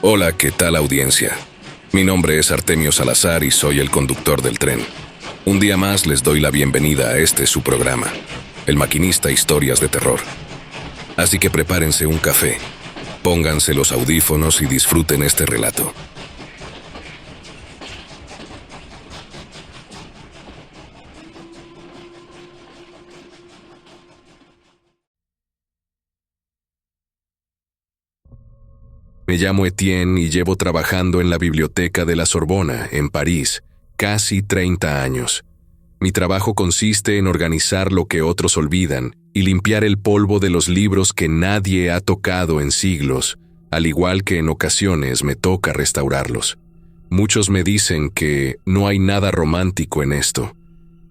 Hola, ¿qué tal audiencia? Mi nombre es Artemio Salazar y soy el conductor del tren. Un día más les doy la bienvenida a este su programa, El Maquinista Historias de Terror. Así que prepárense un café, pónganse los audífonos y disfruten este relato. Me llamo Etienne y llevo trabajando en la biblioteca de la Sorbona, en París, casi 30 años. Mi trabajo consiste en organizar lo que otros olvidan y limpiar el polvo de los libros que nadie ha tocado en siglos, al igual que en ocasiones me toca restaurarlos. Muchos me dicen que no hay nada romántico en esto.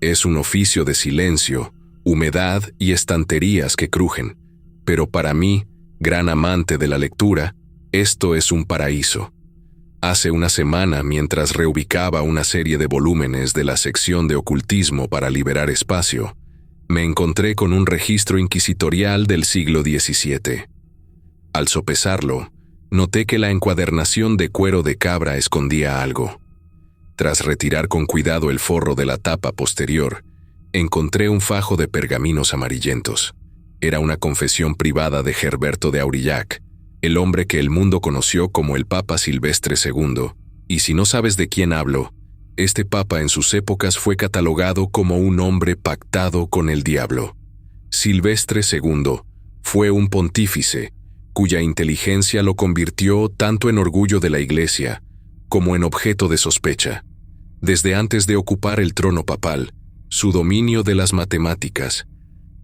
Es un oficio de silencio, humedad y estanterías que crujen. Pero para mí, gran amante de la lectura, esto es un paraíso. Hace una semana, mientras reubicaba una serie de volúmenes de la sección de ocultismo para liberar espacio, me encontré con un registro inquisitorial del siglo XVII. Al sopesarlo, noté que la encuadernación de cuero de cabra escondía algo. Tras retirar con cuidado el forro de la tapa posterior, encontré un fajo de pergaminos amarillentos. Era una confesión privada de Gerberto de Aurillac, el hombre que el mundo conoció como el Papa Silvestre II, y si no sabes de quién hablo, este papa en sus épocas fue catalogado como un hombre pactado con el diablo. Silvestre II fue un pontífice, cuya inteligencia lo convirtió tanto en orgullo de la Iglesia como en objeto de sospecha. Desde antes de ocupar el trono papal, su dominio de las matemáticas,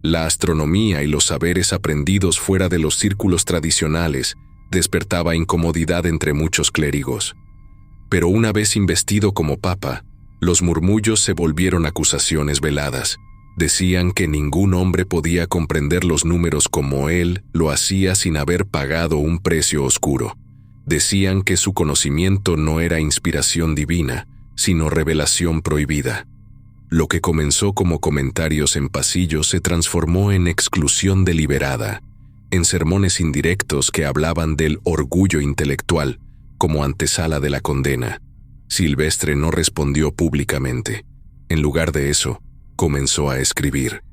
la astronomía y los saberes aprendidos fuera de los círculos tradicionales despertaba incomodidad entre muchos clérigos. Pero una vez investido como papa, los murmullos se volvieron acusaciones veladas. Decían que ningún hombre podía comprender los números como él lo hacía sin haber pagado un precio oscuro. Decían que su conocimiento no era inspiración divina, sino revelación prohibida. Lo que comenzó como comentarios en pasillos se transformó en exclusión deliberada, en sermones indirectos que hablaban del orgullo intelectual como antesala de la condena. Silvestre no respondió públicamente. En lugar de eso, comenzó a escribir.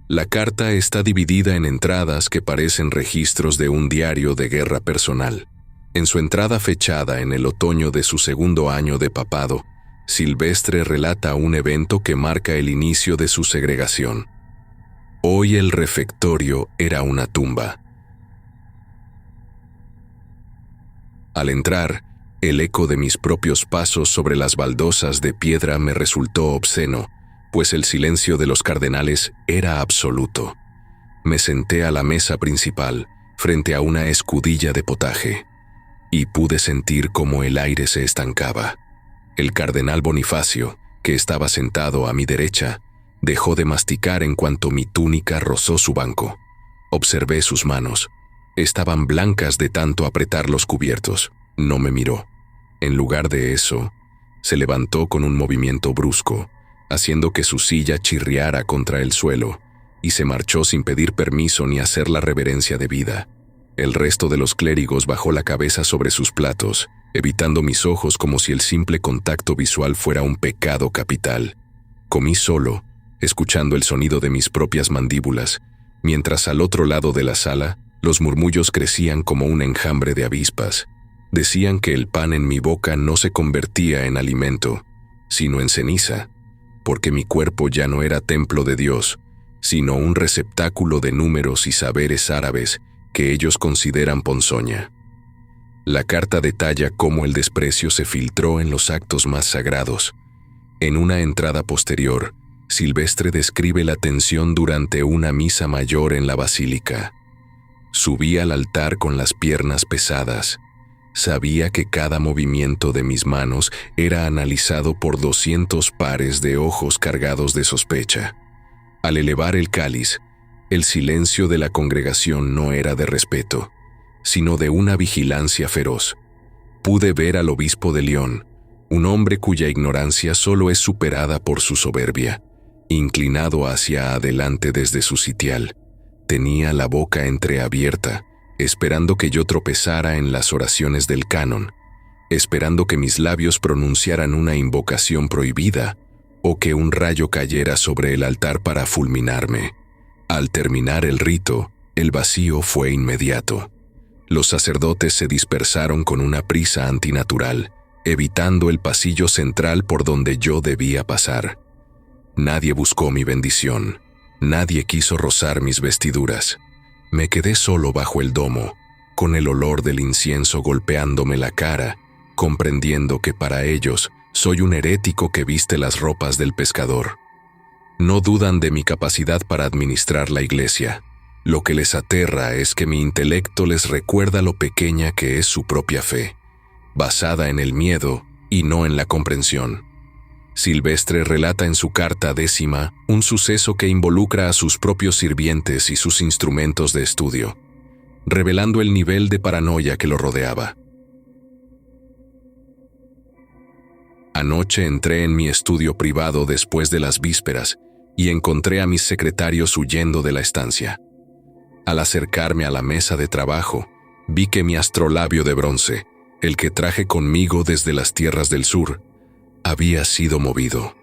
La carta está dividida en entradas que parecen registros de un diario de guerra personal. En su entrada fechada en el otoño de su segundo año de papado, Silvestre relata un evento que marca el inicio de su segregación. Hoy el refectorio era una tumba. Al entrar, el eco de mis propios pasos sobre las baldosas de piedra me resultó obsceno, pues el silencio de los cardenales era absoluto. Me senté a la mesa principal, frente a una escudilla de potaje, y pude sentir cómo el aire se estancaba. El cardenal Bonifacio, que estaba sentado a mi derecha, dejó de masticar en cuanto mi túnica rozó su banco. Observé sus manos. Estaban blancas de tanto apretar los cubiertos. No me miró. En lugar de eso, se levantó con un movimiento brusco, haciendo que su silla chirriara contra el suelo, y se marchó sin pedir permiso ni hacer la reverencia debida. El resto de los clérigos bajó la cabeza sobre sus platos, evitando mis ojos como si el simple contacto visual fuera un pecado capital. Comí solo, escuchando el sonido de mis propias mandíbulas, mientras al otro lado de la sala, los murmullos crecían como un enjambre de avispas. Decían que el pan en mi boca no se convertía en alimento, sino en ceniza, porque mi cuerpo ya no era templo de Dios, sino un receptáculo de números y saberes árabes que ellos consideran ponzoña. La carta detalla cómo el desprecio se filtró en los actos más sagrados. En una entrada posterior, Silvestre describe la tensión durante una misa mayor en la basílica. Subí al altar con las piernas pesadas. Sabía que cada movimiento de mis manos era analizado por 200 pares de ojos cargados de sospecha. Al elevar el cáliz, el silencio de la congregación no era de respeto, sino de una vigilancia feroz. Pude ver al obispo de León, un hombre cuya ignorancia solo es superada por su soberbia, inclinado hacia adelante desde su sitial. Tenía la boca entreabierta, esperando que yo tropezara en las oraciones del canon, esperando que mis labios pronunciaran una invocación prohibida o que un rayo cayera sobre el altar para fulminarme. Al terminar el rito, el vacío fue inmediato. Los sacerdotes se dispersaron con una prisa antinatural, evitando el pasillo central por donde yo debía pasar. Nadie buscó mi bendición. Nadie quiso rozar mis vestiduras. Me quedé solo bajo el domo, con el olor del incienso golpeándome la cara, comprendiendo que para ellos soy un herético que viste las ropas del pescador. No dudan de mi capacidad para administrar la iglesia. Lo que les aterra es que mi intelecto les recuerda lo pequeña que es su propia fe, basada en el miedo y no en la comprensión. Silvestre relata en su carta 10ª un suceso que involucra a sus propios sirvientes y sus instrumentos de estudio, revelando el nivel de paranoia que lo rodeaba. Anoche entré en mi estudio privado después de las vísperas y encontré a mis secretarios huyendo de la estancia. Al acercarme a la mesa de trabajo, vi que mi astrolabio de bronce, el que traje conmigo desde las tierras del sur, había sido movido.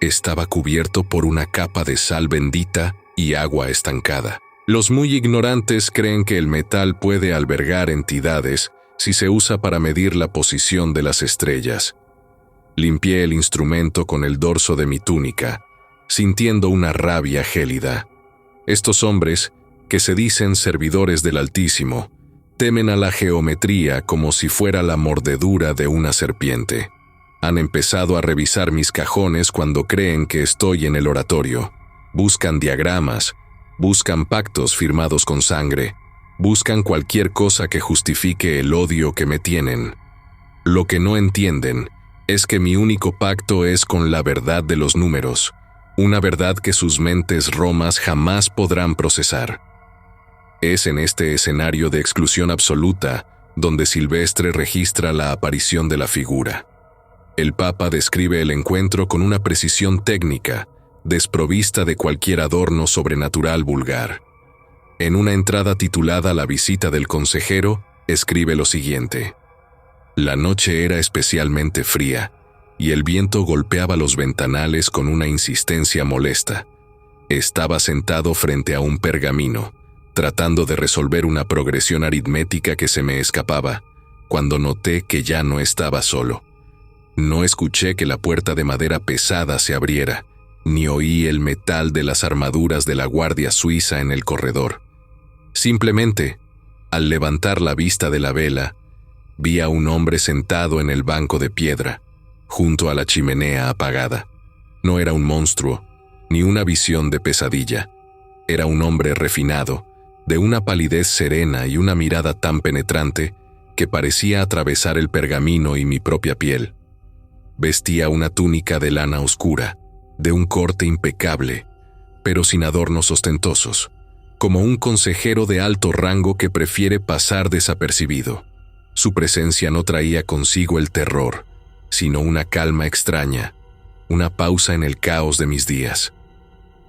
Estaba cubierto por una capa de sal bendita y agua estancada. Los muy ignorantes creen que el metal puede albergar entidades si se usa para medir la posición de las estrellas. Limpié el instrumento con el dorso de mi túnica, sintiendo una rabia gélida. Estos hombres, que se dicen servidores del Altísimo, temen a la geometría como si fuera la mordedura de una serpiente. Han empezado a revisar mis cajones cuando creen que estoy en el oratorio. Buscan diagramas, buscan pactos firmados con sangre, buscan cualquier cosa que justifique el odio que me tienen. Lo que no entienden es que mi único pacto es con la verdad de los números, una verdad que sus mentes romas jamás podrán procesar. Es en este escenario de exclusión absoluta donde Silvestre registra la aparición de la figura. El Papa describe el encuentro con una precisión técnica, desprovista de cualquier adorno sobrenatural vulgar. En una entrada titulada La visita del consejero, escribe lo siguiente: la noche era especialmente fría, y el viento golpeaba los ventanales con una insistencia molesta. Estaba sentado frente a un pergamino, tratando de resolver una progresión aritmética que se me escapaba, cuando noté que ya no estaba solo. No escuché que la puerta de madera pesada se abriera, ni oí el metal de las armaduras de la guardia suiza en el corredor. Simplemente, al levantar la vista de la vela, vi a un hombre sentado en el banco de piedra, junto a la chimenea apagada. No era un monstruo, ni una visión de pesadilla. Era un hombre refinado, de una palidez serena y una mirada tan penetrante que parecía atravesar el pergamino y mi propia piel. Vestía una túnica de lana oscura, de un corte impecable, pero sin adornos ostentosos, como un consejero de alto rango que prefiere pasar desapercibido. Su presencia no traía consigo el terror, sino una calma extraña, una pausa en el caos de mis días.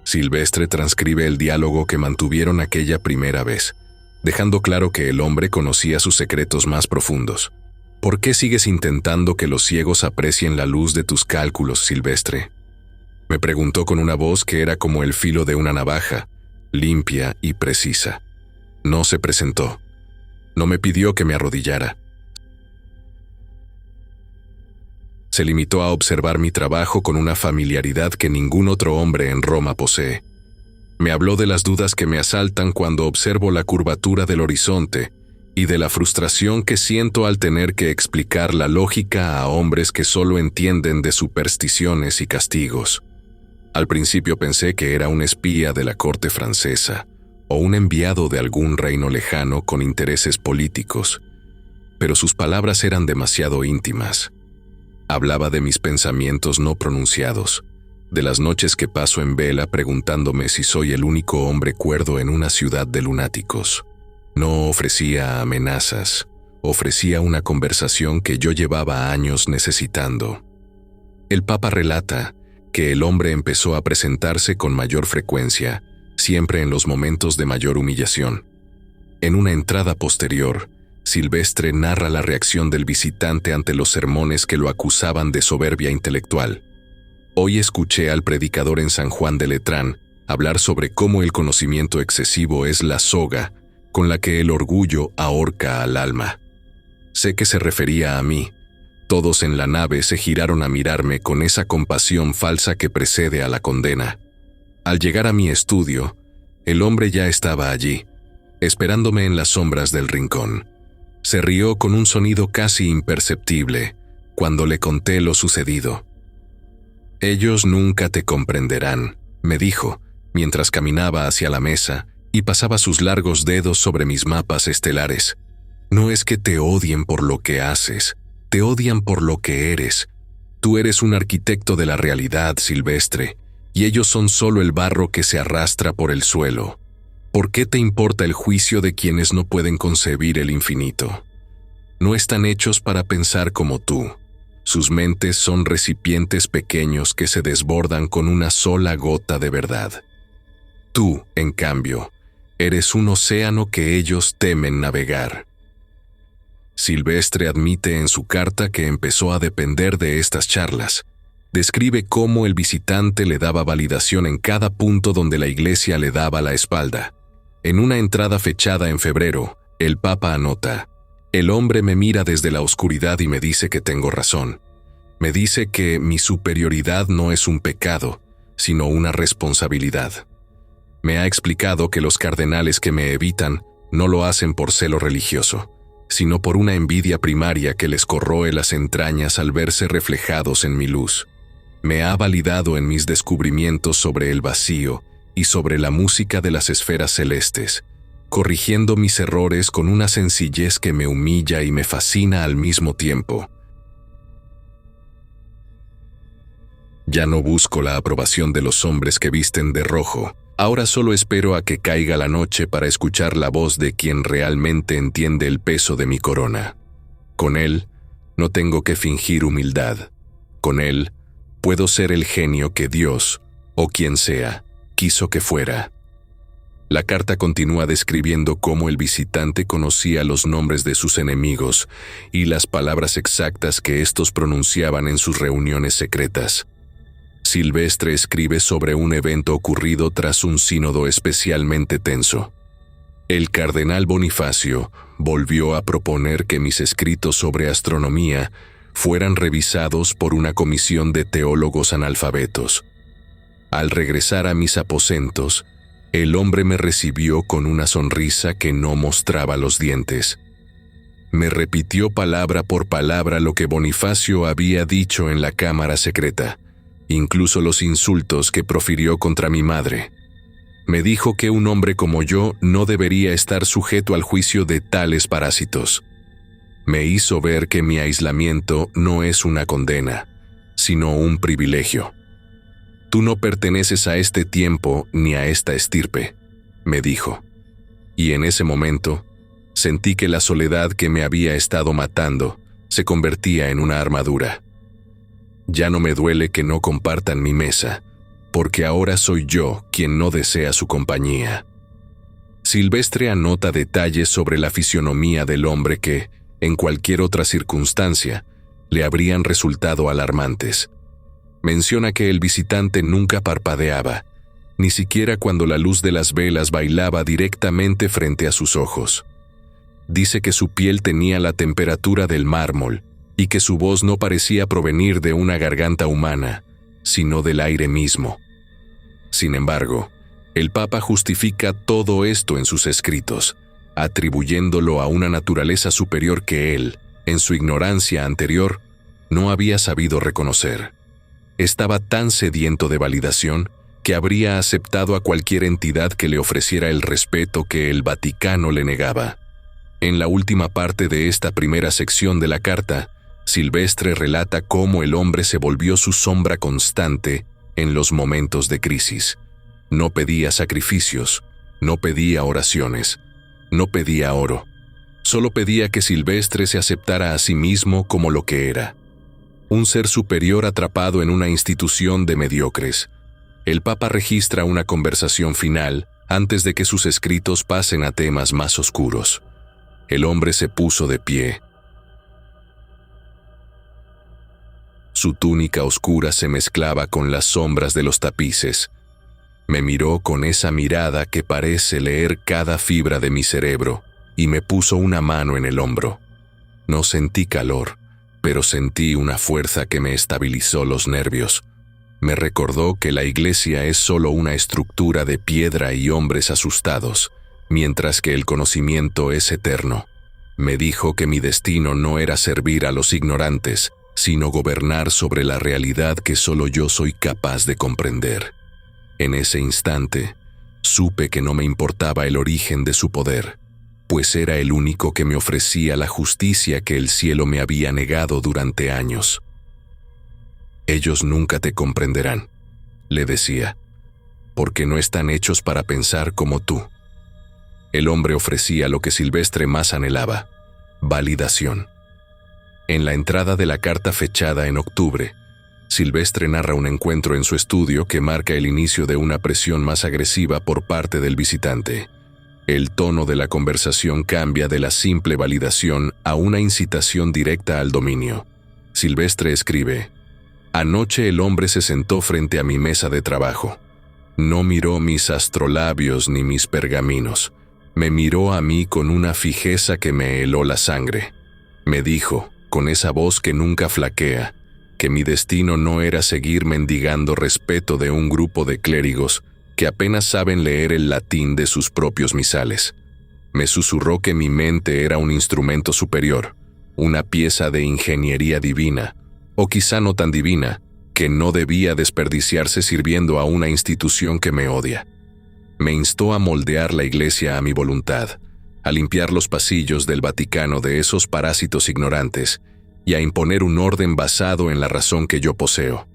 Silvestre transcribe el diálogo que mantuvieron aquella primera vez, dejando claro que el hombre conocía sus secretos más profundos. ¿Por qué sigues intentando que los ciegos aprecien la luz de tus cálculos, Silvestre? Me preguntó con una voz que era como el filo de una navaja, limpia y precisa. No se presentó. No me pidió que me arrodillara. Se limitó a observar mi trabajo con una familiaridad que ningún otro hombre en Roma posee. Me habló de las dudas que me asaltan cuando observo la curvatura del horizonte y de la frustración que siento al tener que explicar la lógica a hombres que solo entienden de supersticiones y castigos. Al principio pensé que era un espía de la corte francesa o un enviado de algún reino lejano con intereses políticos, pero sus palabras eran demasiado íntimas. Hablaba de mis pensamientos no pronunciados, de las noches que paso en vela preguntándome si soy el único hombre cuerdo en una ciudad de lunáticos. No ofrecía amenazas, ofrecía una conversación que yo llevaba años necesitando. El Papa relata que el hombre empezó a presentarse con mayor frecuencia, siempre en los momentos de mayor humillación. En una entrada posterior, Silvestre narra la reacción del visitante ante los sermones que lo acusaban de soberbia intelectual. Hoy escuché al predicador en San Juan de Letrán hablar sobre cómo el conocimiento excesivo es la soga con la que el orgullo ahorca al alma. Sé que se refería a mí. Todos en la nave se giraron a mirarme con esa compasión falsa que precede a la condena. Al llegar a mi estudio, el hombre ya estaba allí, esperándome en las sombras del rincón. Se rió con un sonido casi imperceptible cuando le conté lo sucedido. «Ellos nunca te comprenderán», me dijo, mientras caminaba hacia la mesa y pasaba sus largos dedos sobre mis mapas estelares. «No es que te odien por lo que haces, te odian por lo que eres. Tú eres un arquitecto de la realidad, Silvestre, y ellos son solo el barro que se arrastra por el suelo. ¿Por qué te importa el juicio de quienes no pueden concebir el infinito? No están hechos para pensar como tú. Sus mentes son recipientes pequeños que se desbordan con una sola gota de verdad. Tú, en cambio, eres un océano que ellos temen navegar». Silvestre admite en su carta que empezó a depender de estas charlas. Describe cómo el visitante le daba validación en cada punto donde la iglesia le daba la espalda. En una entrada fechada en febrero, el Papa anota: «El hombre me mira desde la oscuridad y me dice que tengo razón. Me dice que mi superioridad no es un pecado, sino una responsabilidad. Me ha explicado que los cardenales que me evitan no lo hacen por celo religioso, sino por una envidia primaria que les corroe las entrañas al verse reflejados en mi luz. Me ha validado en mis descubrimientos sobre el vacío y sobre la música de las esferas celestes, corrigiendo mis errores con una sencillez que me humilla y me fascina al mismo tiempo. Ya no busco la aprobación de los hombres que visten de rojo. Ahora solo espero a que caiga la noche para escuchar la voz de quien realmente entiende el peso de mi corona. Con él, no tengo que fingir humildad. Con él, puedo ser el genio que Dios, o quien sea, quiso que fuera». La carta continúa describiendo cómo el visitante conocía los nombres de sus enemigos y las palabras exactas que estos pronunciaban en sus reuniones secretas. Silvestre escribe sobre un evento ocurrido tras un sínodo especialmente tenso. El cardenal Bonifacio volvió a proponer que mis escritos sobre astronomía fueran revisados por una comisión de teólogos analfabetos. Al regresar a mis aposentos, el hombre me recibió con una sonrisa que no mostraba los dientes. Me repitió palabra por palabra lo que Bonifacio había dicho en la cámara secreta, incluso los insultos que profirió contra mi madre. Me dijo que un hombre como yo no debería estar sujeto al juicio de tales parásitos. Me hizo ver que mi aislamiento no es una condena, sino un privilegio. «Tú no perteneces a este tiempo ni a esta estirpe», me dijo. Y en ese momento, sentí que la soledad que me había estado matando se convertía en una armadura. Ya no me duele que no compartan mi mesa, porque ahora soy yo quien no desea su compañía. Silvestre anota detalles sobre la fisionomía del hombre que, en cualquier otra circunstancia, le habrían resultado alarmantes. Menciona que el visitante nunca parpadeaba, ni siquiera cuando la luz de las velas bailaba directamente frente a sus ojos. Dice que su piel tenía la temperatura del mármol y que su voz no parecía provenir de una garganta humana, sino del aire mismo. Sin embargo, el Papa justifica todo esto en sus escritos, atribuyéndolo a una naturaleza superior que él, en su ignorancia anterior, no había sabido reconocer. Estaba tan sediento de validación que habría aceptado a cualquier entidad que le ofreciera el respeto que el Vaticano le negaba. En la última parte de esta primera sección de la carta, Silvestre relata cómo el hombre se volvió su sombra constante en los momentos de crisis. No pedía sacrificios, no pedía oraciones, no pedía oro. Solo pedía que Silvestre se aceptara a sí mismo como lo que era. Un ser superior atrapado en una institución de mediocres. El Papa registra una conversación final antes de que sus escritos pasen a temas más oscuros. El hombre se puso de pie. Su túnica oscura se mezclaba con las sombras de los tapices. Me miró con esa mirada que parece leer cada fibra de mi cerebro y me puso una mano en el hombro. No sentí calor, pero sentí una fuerza que me estabilizó los nervios. Me recordó que la iglesia es solo una estructura de piedra y hombres asustados, mientras que el conocimiento es eterno. Me dijo que mi destino no era servir a los ignorantes, sino gobernar sobre la realidad que solo yo soy capaz de comprender. En ese instante, supe que no me importaba el origen de su poder, pues era el único que me ofrecía la justicia que el cielo me había negado durante años. «Ellos nunca te comprenderán», le decía, «porque no están hechos para pensar como tú». El hombre ofrecía lo que Silvestre más anhelaba: validación. En la entrada de la carta fechada en octubre, Silvestre narra un encuentro en su estudio que marca el inicio de una presión más agresiva por parte del visitante. El tono de la conversación cambia de la simple validación a una incitación directa al dominio. Silvestre escribe: «Anoche el hombre se sentó frente a mi mesa de trabajo. No miró mis astrolabios ni mis pergaminos. Me miró a mí con una fijeza que me heló la sangre. Me dijo, con esa voz que nunca flaquea, que mi destino no era seguir mendigando respeto de un grupo de clérigos que apenas saben leer el latín de sus propios misales. Me susurró que mi mente era un instrumento superior, una pieza de ingeniería divina, o quizá no tan divina, que no debía desperdiciarse sirviendo a una institución que me odia. Me instó a moldear la iglesia a mi voluntad, a limpiar los pasillos del Vaticano de esos parásitos ignorantes y a imponer un orden basado en la razón que yo poseo.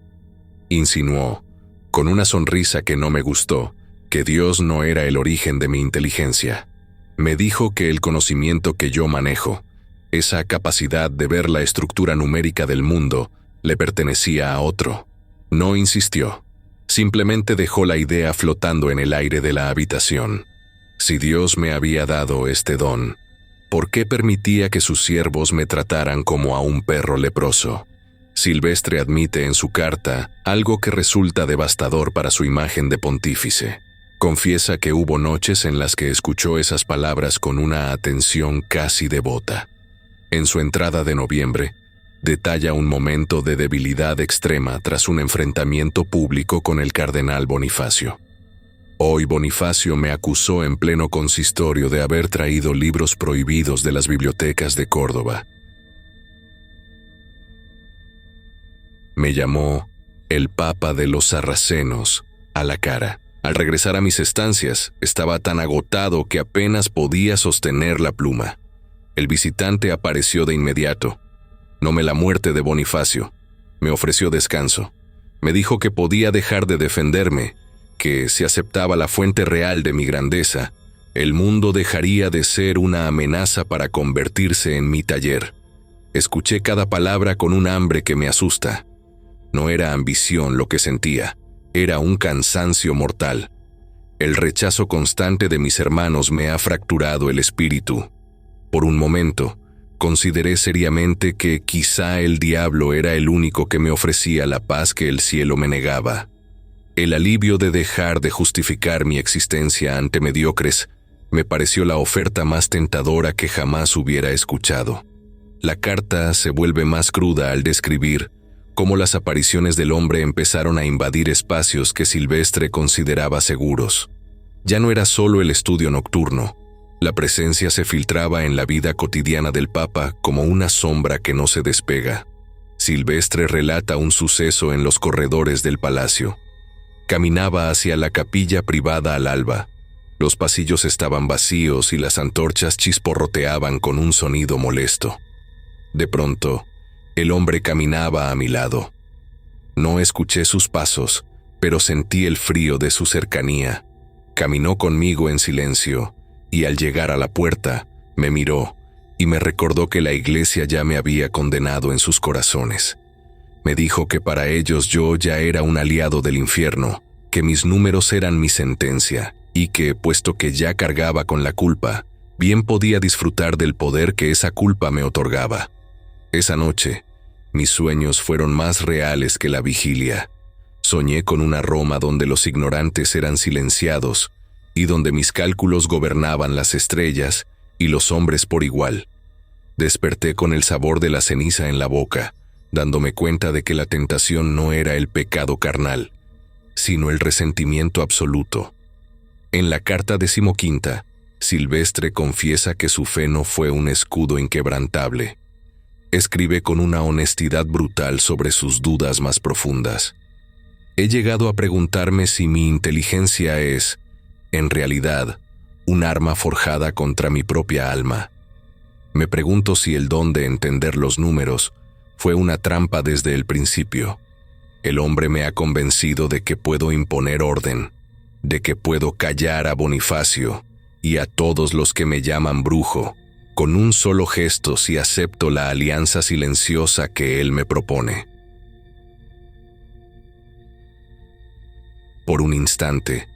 Insinuó, con una sonrisa que no me gustó, que Dios no era el origen de mi inteligencia. Me dijo que el conocimiento que yo manejo, esa capacidad de ver la estructura numérica del mundo, le pertenecía a otro. No insistió. Simplemente dejó la idea flotando en el aire de la habitación. Si Dios me había dado este don, ¿por qué permitía que sus siervos me trataran como a un perro leproso? Silvestre admite en su carta algo que resulta devastador para su imagen de pontífice. Confiesa que hubo noches en las que escuchó esas palabras con una atención casi devota. En su entrada de noviembre, detalla un momento de debilidad extrema tras un enfrentamiento público con el cardenal Bonifacio. Hoy Bonifacio me acusó en pleno consistorio de haber traído libros prohibidos de las bibliotecas de Córdoba. Me llamó el Papa de los Sarracenos a la cara. Al regresar a mis estancias, estaba tan agotado que apenas podía sostener la pluma. El visitante apareció de inmediato. No me la muerte de Bonifacio. Me ofreció descanso. Me dijo que podía dejar de defenderme, que si aceptaba la fuente real de mi grandeza, el mundo dejaría de ser una amenaza para convertirse en mi taller. Escuché cada palabra con un hambre que me asusta. No era ambición lo que sentía, era un cansancio mortal. El rechazo constante de mis hermanos me ha fracturado el espíritu. Por un momento, consideré seriamente que quizá el diablo era el único que me ofrecía la paz que el cielo me negaba. El alivio de dejar de justificar mi existencia ante mediocres me pareció la oferta más tentadora que jamás hubiera escuchado. La carta se vuelve más cruda al describir cómo las apariciones del hombre empezaron a invadir espacios que Silvestre consideraba seguros. Ya no era solo el estudio nocturno. La presencia se filtraba en la vida cotidiana del Papa como una sombra que no se despega. Silvestre relata un suceso en los corredores del palacio. Caminaba hacia la capilla privada al alba. Los pasillos estaban vacíos y las antorchas chisporroteaban con un sonido molesto. De pronto, el hombre caminaba a mi lado. No escuché sus pasos, pero sentí el frío de su cercanía. Caminó conmigo en silencio, y al llegar a la puerta, me miró y me recordó que la iglesia ya me había condenado en sus corazones. Me dijo que para ellos yo ya era un aliado del infierno, que mis números eran mi sentencia, y que, puesto que ya cargaba con la culpa, bien podía disfrutar del poder que esa culpa me otorgaba. Esa noche, mis sueños fueron más reales que la vigilia. Soñé con una Roma donde los ignorantes eran silenciados y donde mis cálculos gobernaban las estrellas y los hombres por igual. Desperté con el sabor de la ceniza en la boca, dándome cuenta de que la tentación no era el pecado carnal, sino el resentimiento absoluto. En la carta 15, Silvestre confiesa que su fe no fue un escudo inquebrantable. Escribe con una honestidad brutal sobre sus dudas más profundas. He llegado a preguntarme si mi inteligencia es, en realidad, un arma forjada contra mi propia alma. Me pregunto si el don de entender los números fue una trampa desde el principio. El hombre me ha convencido de que puedo imponer orden, de que puedo callar a Bonifacio y a todos los que me llaman brujo, con un solo gesto si acepto la alianza silenciosa que él me propone. Por un instante,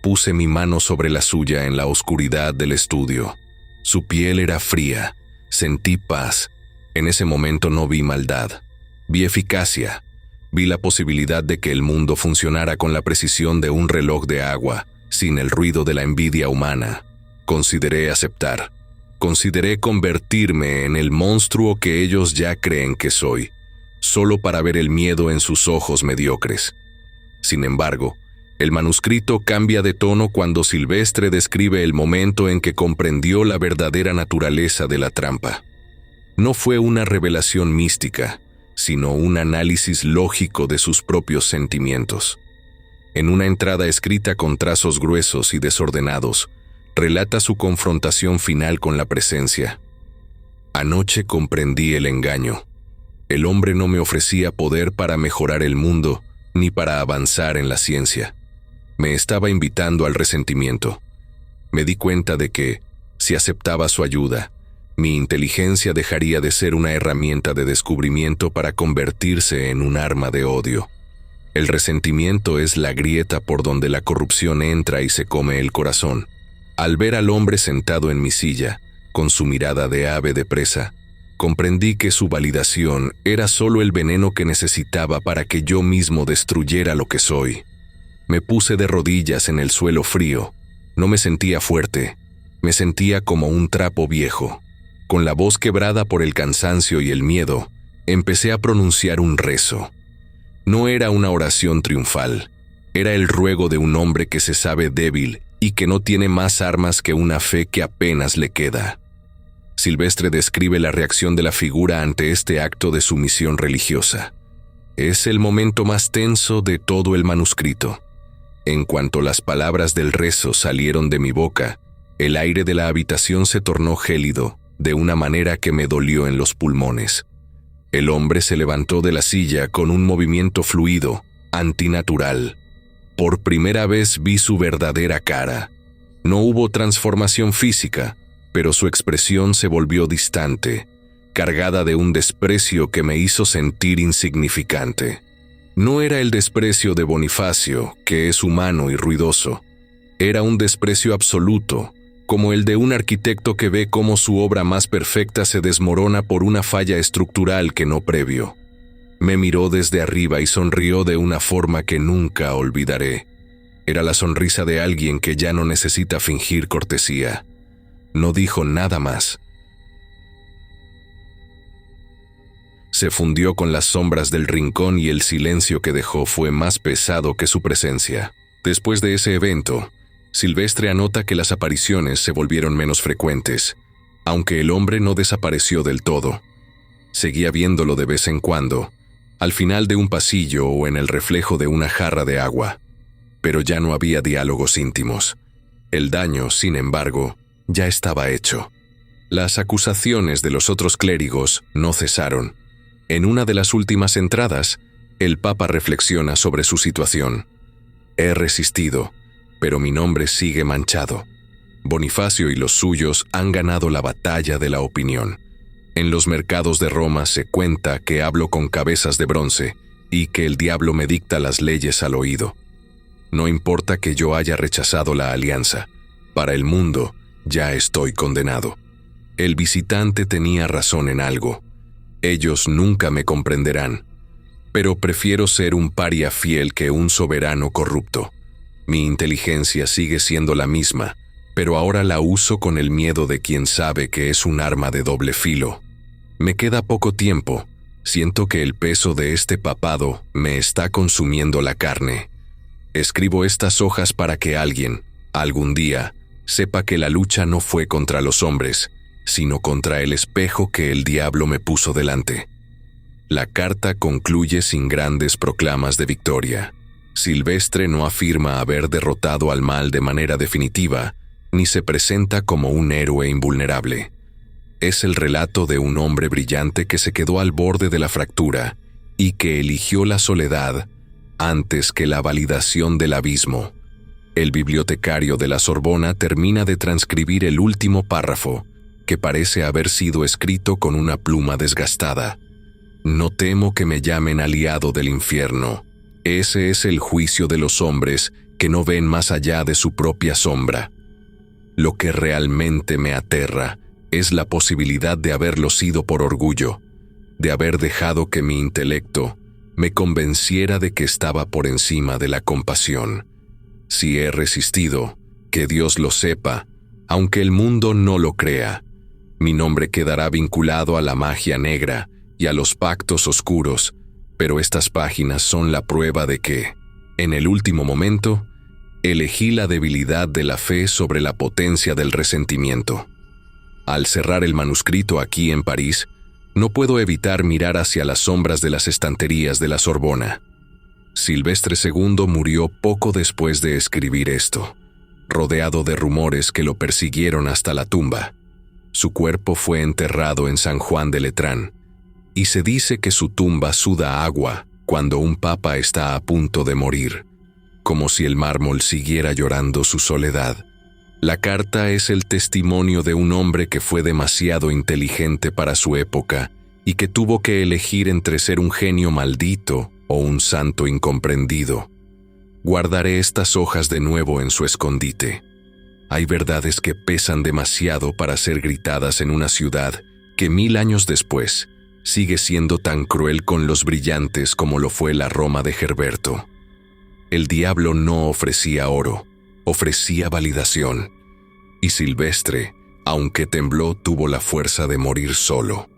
puse mi mano sobre la suya en la oscuridad del estudio. Su piel era fría, sentí paz. En ese momento no vi maldad, vi eficacia. Vi la posibilidad de que el mundo funcionara con la precisión de un reloj de agua, sin el ruido de la envidia humana. Consideré aceptar. Consideré convertirme en el monstruo que ellos ya creen que soy, solo para ver el miedo en sus ojos mediocres. Sin embargo, el manuscrito cambia de tono cuando Silvestre describe el momento en que comprendió la verdadera naturaleza de la trampa. No fue una revelación mística, sino un análisis lógico de sus propios sentimientos. En una entrada escrita con trazos gruesos y desordenados, relata su confrontación final con la presencia. Anoche comprendí el engaño. El hombre no me ofrecía poder para mejorar el mundo, ni para avanzar en la ciencia. Me estaba invitando al resentimiento. Me di cuenta de que, si aceptaba su ayuda, mi inteligencia dejaría de ser una herramienta de descubrimiento para convertirse en un arma de odio. El resentimiento es la grieta por donde la corrupción entra y se come el corazón. Al ver al hombre sentado en mi silla, con su mirada de ave de presa, comprendí que su validación era solo el veneno que necesitaba para que yo mismo destruyera lo que soy. Me puse de rodillas en el suelo frío. No me sentía fuerte, me sentía como un trapo viejo. Con la voz quebrada por el cansancio y el miedo, empecé a pronunciar un rezo. No era una oración triunfal, era el ruego de un hombre que se sabe débil y que no tiene más armas que una fe que apenas le queda. Silvestre describe la reacción de la figura ante este acto de sumisión religiosa. Es el momento más tenso de todo el manuscrito. En cuanto las palabras del rezo salieron de mi boca, el aire de la habitación se tornó gélido, de una manera que me dolió en los pulmones. El hombre se levantó de la silla con un movimiento fluido, antinatural. Por primera vez vi su verdadera cara. No hubo transformación física, pero su expresión se volvió distante, cargada de un desprecio que me hizo sentir insignificante. No era el desprecio de Bonifacio, que es humano y ruidoso. Era un desprecio absoluto, como el de un arquitecto que ve cómo su obra más perfecta se desmorona por una falla estructural que no previó. Me miró desde arriba y sonrió de una forma que nunca olvidaré. Era la sonrisa de alguien que ya no necesita fingir cortesía. No dijo nada más. Se fundió con las sombras del rincón y el silencio que dejó fue más pesado que su presencia. Después de ese evento, Silvestre anota que las apariciones se volvieron menos frecuentes, aunque el hombre no desapareció del todo. Seguía viéndolo de vez en cuando, al final de un pasillo o en el reflejo de una jarra de agua. Pero ya no había diálogos íntimos. El daño, sin embargo, ya estaba hecho. Las acusaciones de los otros clérigos no cesaron. En una de las últimas entradas, el Papa reflexiona sobre su situación. He resistido, pero mi nombre sigue manchado. Bonifacio y los suyos han ganado la batalla de la opinión. En los mercados de Roma se cuenta que hablo con cabezas de bronce y que el diablo me dicta las leyes al oído. No importa que yo haya rechazado la alianza. Para el mundo, ya estoy condenado. El visitante tenía razón en algo. Ellos nunca me comprenderán. Pero prefiero ser un paria fiel que un soberano corrupto. Mi inteligencia sigue siendo la misma, pero ahora la uso con el miedo de quien sabe que es un arma de doble filo. Me queda poco tiempo. Siento que el peso de este papado me está consumiendo la carne. Escribo estas hojas para que alguien, algún día, sepa que la lucha no fue contra los hombres, sino contra el espejo que el diablo me puso delante. La carta concluye sin grandes proclamas de victoria. Silvestre no afirma haber derrotado al mal de manera definitiva, ni se presenta como un héroe invulnerable. Es el relato de un hombre brillante que se quedó al borde de la fractura y que eligió la soledad antes que la validación del abismo. El bibliotecario de la Sorbona termina de transcribir el último párrafo, que parece haber sido escrito con una pluma desgastada. No temo que me llamen aliado del infierno. Ese es el juicio de los hombres que no ven más allá de su propia sombra. Lo que realmente me aterra es la posibilidad de haberlo sido por orgullo, de haber dejado que mi intelecto me convenciera de que estaba por encima de la compasión. Si he resistido, que Dios lo sepa, aunque el mundo no lo crea. Mi nombre quedará vinculado a la magia negra y a los pactos oscuros, pero estas páginas son la prueba de que, en el último momento, elegí la debilidad de la fe sobre la potencia del resentimiento. Al cerrar el manuscrito aquí en París, no puedo evitar mirar hacia las sombras de las estanterías de la Sorbona. Silvestre II murió poco después de escribir esto, rodeado de rumores que lo persiguieron hasta la tumba. Su cuerpo fue enterrado en San Juan de Letrán, y se dice que su tumba suda agua cuando un papa está a punto de morir, como si el mármol siguiera llorando su soledad. La carta es el testimonio de un hombre que fue demasiado inteligente para su época y que tuvo que elegir entre ser un genio maldito o un santo incomprendido. Guardaré estas hojas de nuevo en su escondite. Hay verdades que pesan demasiado para ser gritadas en una ciudad que 1000 años después sigue siendo tan cruel con los brillantes como lo fue la Roma de Herberto. El diablo no ofrecía oro, ofrecía validación, y Silvestre, aunque tembló, tuvo la fuerza de morir solo.